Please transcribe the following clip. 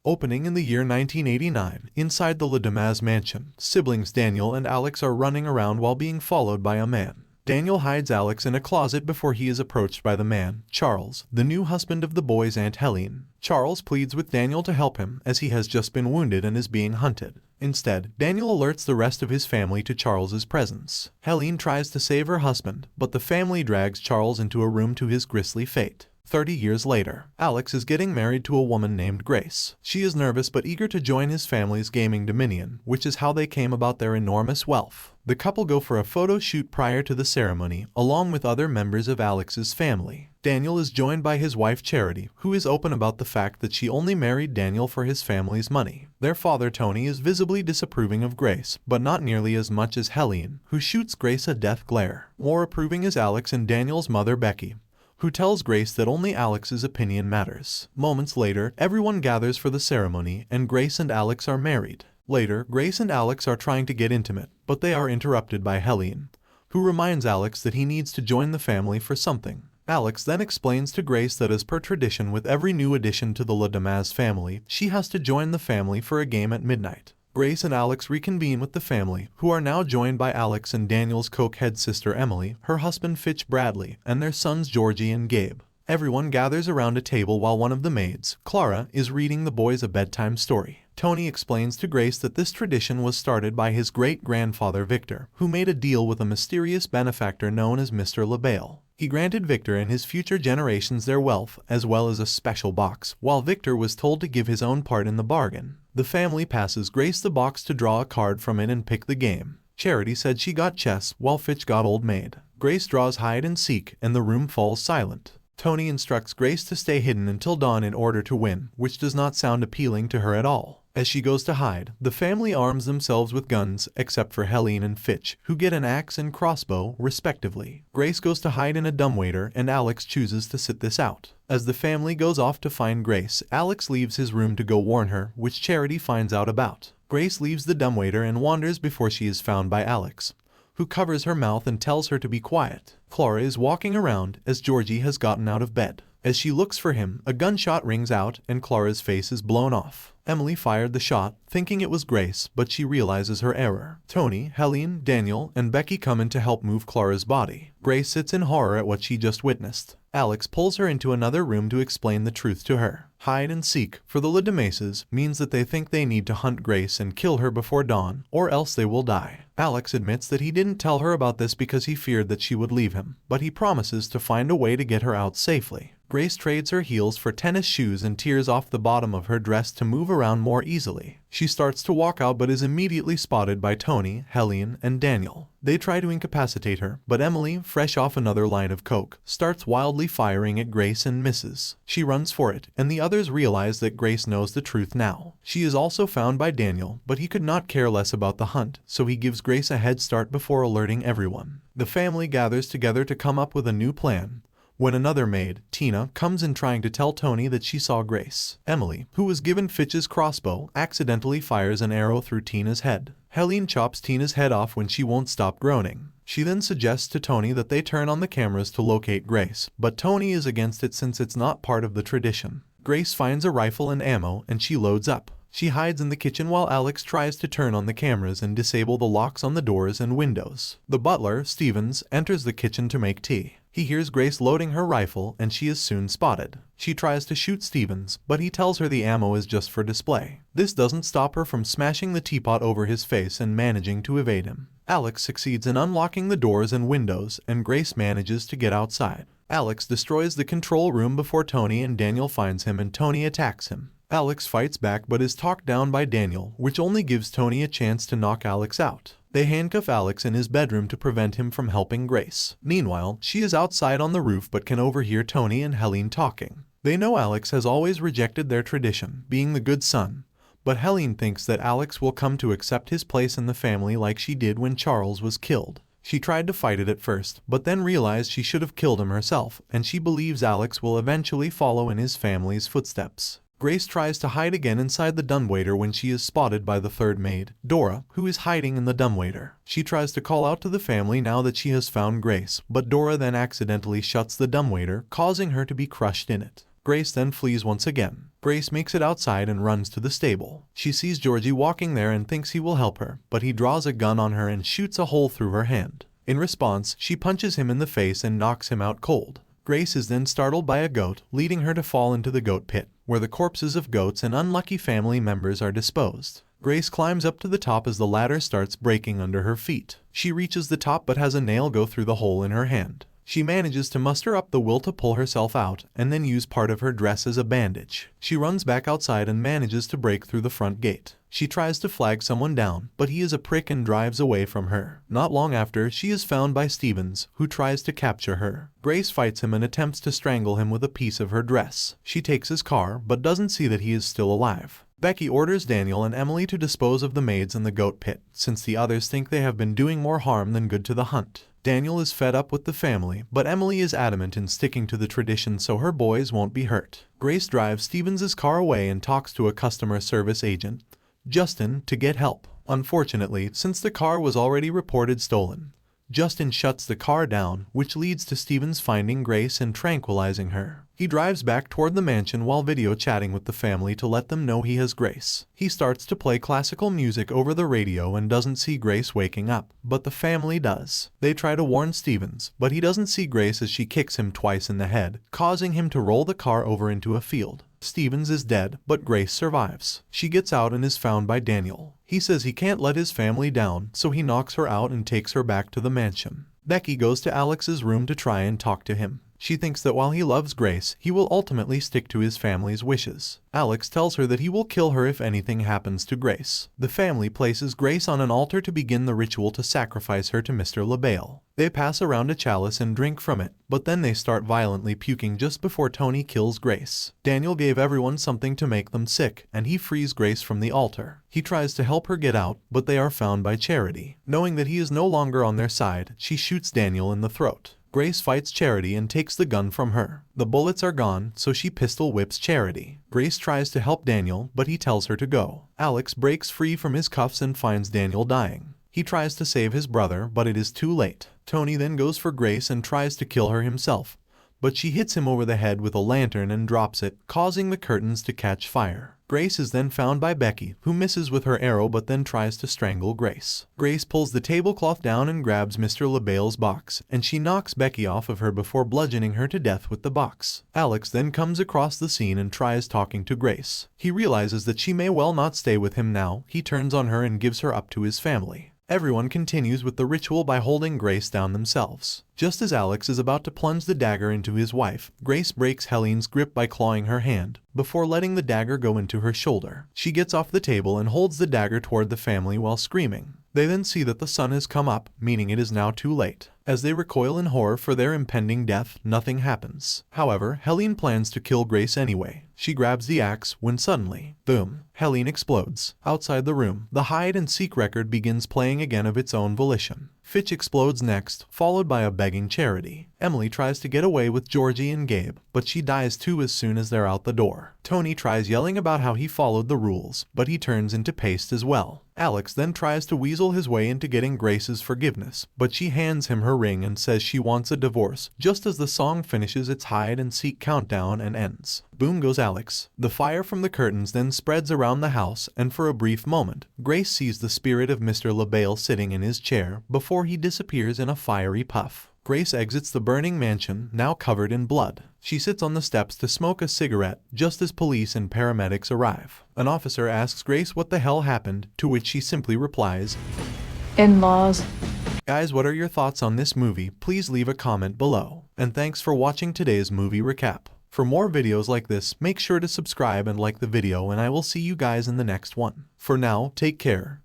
Opening in the year 1989, inside the Le Damas mansion, siblings Daniel and Alex are running around while being followed by a man. Daniel hides Alex in a closet before he is approached by the man, Charles, the new husband of the boy's Aunt Helene. Charles pleads with Daniel to help him as he has just been wounded and is being hunted. Instead, Daniel alerts the rest of his family to Charles's presence. Helene tries to save her husband, but the family drags Charles into a room to his grisly fate. 30 years later, Alex is getting married to a woman named Grace. She is nervous but eager to join his family's gaming dominion, which is how they came about their enormous wealth. The couple go for a photo shoot prior to the ceremony, along with other members of Alex's family. Daniel is joined by his wife Charity, who is open about the fact that she only married Daniel for his family's money. Their father Tony is visibly disapproving of Grace, but not nearly as much as Helene, who shoots Grace a death glare. More approving is Alex and Daniel's mother Becky, who tells Grace that only Alex's opinion matters. Moments later, everyone gathers for the ceremony and Grace and Alex are married. Later, Grace and Alex are trying to get intimate, but they are interrupted by Helene, who reminds Alex that he needs to join the family for something. Alex then explains to Grace that as per tradition with every new addition to the Le Damas family, she has to join the family for a game at midnight. Grace and Alex reconvene with the family, who are now joined by Alex and Daniel's cokehead sister Emily, her husband Fitch Bradley, and their sons Georgie and Gabe. Everyone gathers around a table while one of the maids, Clara, is reading the boys a bedtime story. Tony explains to Grace that this tradition was started by his great-grandfather Victor, who made a deal with a mysterious benefactor known as Mr. LaBelle. He granted Victor and his future generations their wealth, as well as a special box, while Victor was told to give his own part in the bargain. The family passes Grace the box to draw a card from it and pick the game. Charity said she got chess, while Fitch got Old Maid. Grace draws hide and seek, and the room falls silent. Tony instructs Grace to stay hidden until dawn in order to win, which does not sound appealing to her at all. As she goes to hide, the family arms themselves with guns, except for Helene and Fitch, who get an axe and crossbow, respectively. Grace goes to hide in a dumbwaiter, and Alex chooses to sit this out. As the family goes off to find Grace, Alex leaves his room to go warn her, which Charity finds out about. Grace leaves the dumbwaiter and wanders before she is found by Alex, who covers her mouth and tells her to be quiet. Clara is walking around as Georgie has gotten out of bed. As she looks for him, a gunshot rings out and Clara's face is blown off. Emily fired the shot, thinking it was Grace, but she realizes her error. Tony, Helene, Daniel, and Becky come in to help move Clara's body. Grace sits in horror at what she just witnessed. Alex pulls her into another room to explain the truth to her. Hide and seek, for the Le Damases, means that they think they need to hunt Grace and kill her before dawn, or else they will die. Alex admits that he didn't tell her about this because he feared that she would leave him, but he promises to find a way to get her out safely. Grace trades her heels for tennis shoes and tears off the bottom of her dress to move around more easily. She starts to walk out but is immediately spotted by Tony, Helene, and Daniel. They try to incapacitate her, but Emily, fresh off another line of coke, starts wildly firing at Grace and misses. She runs for it, and the others realize that Grace knows the truth now. She is also found by Daniel, but he could not care less about the hunt, so he gives Grace a head start before alerting everyone. The family gathers together to come up with a new plan, when another maid, Tina, comes in trying to tell Tony that she saw Grace. Emily, who was given Fitch's crossbow, accidentally fires an arrow through Tina's head. Helene chops Tina's head off when she won't stop groaning. She then suggests to Tony that they turn on the cameras to locate Grace, but Tony is against it since it's not part of the tradition. Grace finds a rifle and ammo, and she loads up. She hides in the kitchen while Alex tries to turn on the cameras and disable the locks on the doors and windows. The butler, Stevens, enters the kitchen to make tea. He hears Grace loading her rifle and she is soon spotted. She tries to shoot Stevens, but he tells her the ammo is just for display. This doesn't stop her from smashing the teapot over his face and managing to evade him. Alex succeeds in unlocking the doors and windows, and Grace manages to get outside. Alex destroys the control room before Tony and Daniel finds him, and Tony attacks him. Alex fights back but is talked down by Daniel, which only gives Tony a chance to knock Alex out. They handcuff Alex in his bedroom to prevent him from helping Grace. Meanwhile, she is outside on the roof but can overhear Tony and Helene talking. They know Alex has always rejected their tradition, being the good son, but Helene thinks that Alex will come to accept his place in the family like she did when Charles was killed. She tried to fight it at first, but then realized she should have killed him herself, and she believes Alex will eventually follow in his family's footsteps. Grace tries to hide again inside the dumbwaiter when she is spotted by the third maid, Dora, who is hiding in the dumbwaiter. She tries to call out to the family now that she has found Grace, but Dora then accidentally shuts the dumbwaiter, causing her to be crushed in it. Grace then flees once again. Grace makes it outside and runs to the stable. She sees Georgie walking there and thinks he will help her, but he draws a gun on her and shoots a hole through her hand. In response, she punches him in the face and knocks him out cold. Grace is then startled by a goat, leading her to fall into the goat pit, where the corpses of goats and unlucky family members are disposed. Grace climbs up to the top as the ladder starts breaking under her feet. She reaches the top but has a nail go through the hole in her hand. She manages to muster up the will to pull herself out and then use part of her dress as a bandage. She runs back outside and manages to break through the front gate. She tries to flag someone down, but he is a prick and drives away from her. Not long after, she is found by Stevens, who tries to capture her. Grace fights him and attempts to strangle him with a piece of her dress. She takes his car, but doesn't see that he is still alive. Becky orders Daniel and Emily to dispose of the maids in the goat pit, since the others think they have been doing more harm than good to the hunt. Daniel is fed up with the family, but Emily is adamant in sticking to the tradition so her boys won't be hurt. Grace drives Stevens' car away and talks to a customer service agent, Justin, to get help. Unfortunately, since the car was already reported stolen, Justin shuts the car down, which leads to Stevens finding Grace and tranquilizing her. He drives back toward the mansion while video chatting with the family to let them know he has Grace. He starts to play classical music over the radio and doesn't see Grace waking up, but the family does. They try to warn Stevens, but he doesn't see Grace as she kicks him twice in the head, causing him to roll the car over into a field. Stevens is dead, but Grace survives. She gets out and is found by Daniel. He says he can't let his family down, so he knocks her out and takes her back to the mansion. Becky goes to Alex's room to try and talk to him. She thinks that while he loves Grace, he will ultimately stick to his family's wishes. Alex tells her that he will kill her if anything happens to Grace. The family places Grace on an altar to begin the ritual to sacrifice her to Mr. LaBelle. They pass around a chalice and drink from it, but then they start violently puking just before Tony kills Grace. Daniel gave everyone something to make them sick, and he frees Grace from the altar. He tries to help her get out, but they are found by Charity. Knowing that he is no longer on their side, she shoots Daniel in the throat. Grace fights Charity and takes the gun from her. The bullets are gone, so she pistol whips Charity. Grace tries to help Daniel, but he tells her to go. Alex breaks free from his cuffs and finds Daniel dying. He tries to save his brother, but it is too late. Tony then goes for Grace and tries to kill her himself, but she hits him over the head with a lantern and drops it, causing the curtains to catch fire. Grace is then found by Becky, who misses with her arrow but then tries to strangle Grace. Grace pulls the tablecloth down and grabs Mr. LaBelle's box, and she knocks Becky off of her before bludgeoning her to death with the box. Alex then comes across the scene and tries talking to Grace. He realizes that she may well not stay with him now. He turns on her and gives her up to his family. Everyone continues with the ritual by holding Grace down themselves. Just as Alex is about to plunge the dagger into his wife, Grace breaks Helene's grip by clawing her hand, before letting the dagger go into her shoulder. She gets off the table and holds the dagger toward the family while screaming. They then see that the sun has come up, meaning it is now too late. As they recoil in horror for their impending death, nothing happens. However, Helene plans to kill Grace anyway. She grabs the axe when suddenly, boom, Helene explodes. Outside the room, the hide-and-seek record begins playing again of its own volition. Fitch explodes next, followed by a begging Charity. Emily tries to get away with Georgie and Gabe, but she dies too as soon as they're out the door. Tony tries yelling about how he followed the rules, but he turns into paste as well. Alex then tries to weasel his way into getting Grace's forgiveness, but she hands him her ring and says she wants a divorce, just as the song finishes its hide-and-seek countdown and ends. Boom goes Alex. The fire from the curtains then spreads around the house, and for a brief moment, Grace sees the spirit of Mr. LaBelle sitting in his chair before he disappears in a fiery puff. Grace exits the burning mansion, now covered in blood. She sits on the steps to smoke a cigarette just as police and paramedics arrive. An officer asks Grace what the hell happened, to which she simply replies, "In-laws." Guys, what are your thoughts on this movie? Please leave a comment below. And thanks for watching today's movie recap. For more videos like this, make sure to subscribe and like the video, and I will see you guys in the next one. For now, take care.